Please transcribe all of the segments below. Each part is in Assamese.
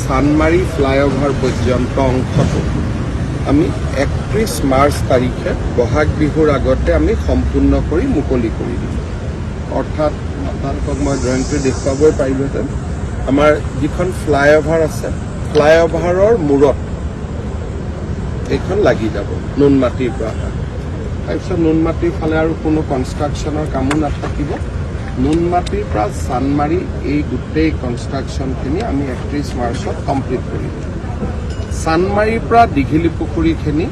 সানমাৰী ফ্লাইঅভাৰ পৰ্যন্ত অংশটো আমি 31 মাৰ্চ তাৰিখে বহাগ বিহুৰ আগতে আমি সম্পূৰ্ণ কৰি মুকলি কৰি দিম। অৰ্থাৎ আপোনালোকক মই ড্ৰয়িংটো দেখুৱাবই পাৰিলোহেঁতেন। আমাৰ যিখন ফ্লাইঅভাৰ আছে ফ্লাইঅভাৰৰ মূৰত এইখন লাগি যাব নুনমাটিৰ পৰা। তাৰপিছত নুনমাটিৰ ফালে আৰু কোনো কনষ্ট্ৰাকশ্যনৰ কামো নাথাকিব। নুনমাটিৰ পৰা চানমাৰী এই গোটেই কনষ্ট্ৰাকশ্যনখিনি আমি 31 মাৰ্চত কমপ্লিট কৰিম। চানমাৰীৰ পৰা দীঘলী পুখুৰীখিনি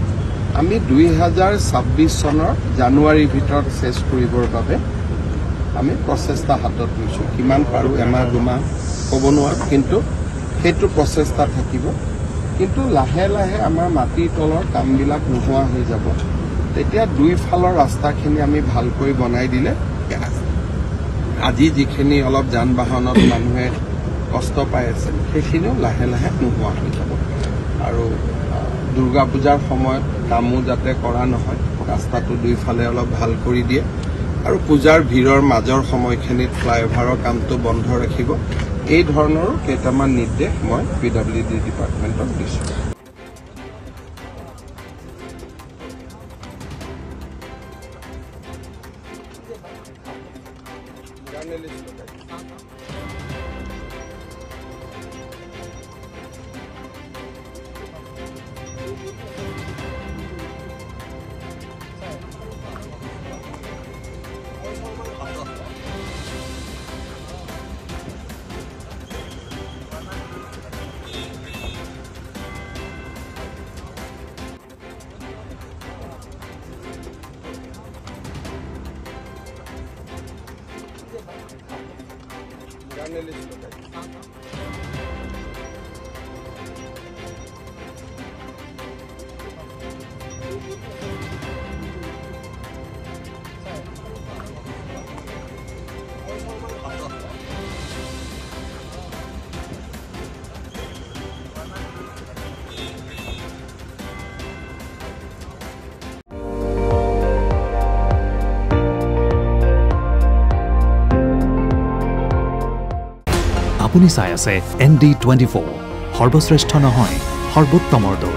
আমি 2026 চনৰ জানুৱাৰীৰ ভিতৰত চেছ কৰিবৰ বাবে আমি প্ৰচেষ্টা হাতত লৈছোঁ। কিমান পাৰোঁ এমাহ দুমাহ ক'ব নোৱাৰোঁ, কিন্তু সেইটো প্ৰচেষ্টা থাকিব। কিন্তু লাহে লাহে আমাৰ মাটিৰ তলৰ কামবিলাক নোহোৱা হৈ যাব। তেতিয়া দুইফালৰ ৰাস্তাখিনি আমি ভালকৈ বনাই দিলে আজি যিখিনি অলপ যান বাহনত মানুহে কষ্ট পাই আছে সেইখিনিও লাহে লাহে নোহোৱা হৈ যাব। আৰু দুৰ্গা পূজাৰ সময়ত কামো যাতে কৰা নহয়, ৰাস্তাটো দুইফালে অলপ ভাল কৰি দিয়ে আৰু পূজাৰ ভিৰৰ মাজৰ সময়খিনিত ফ্লাইঅভাৰৰ কামটো বন্ধ ৰাখিব। এই ধৰণৰো কেইটামান নিৰ্দেশ মই PWD ডিপাৰ্টমেণ্টক দিছোঁ। আপুনি চাই আছে ND24 সৰ্বশ্ৰেষ্ঠ নহয় সৰ্বোত্তমৰ দৌৰ।